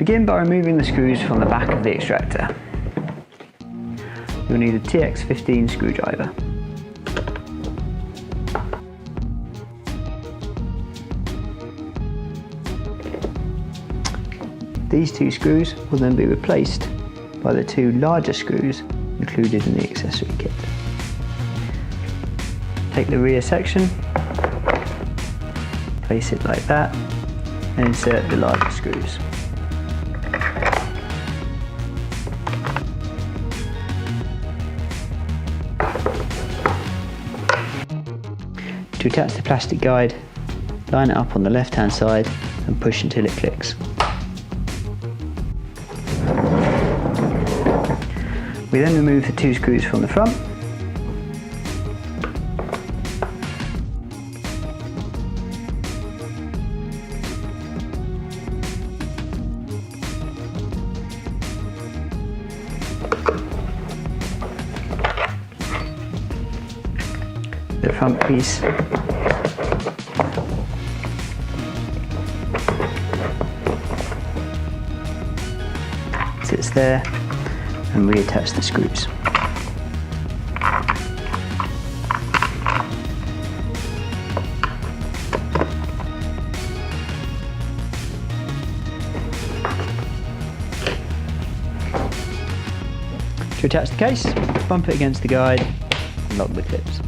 Begin by removing the screws from the back of the extractor. You'll need a TX15 screwdriver. These two screws will then be replaced by the two larger screws included in the accessory kit. Take the rear section, place it like that, and insert the larger screws. To attach the plastic guide, line it up on the left hand side and push until it clicks. We then remove the two screws from the front. The front piece sits there, and reattach the screws. To attach the case, bump it against the guide and lock the clips.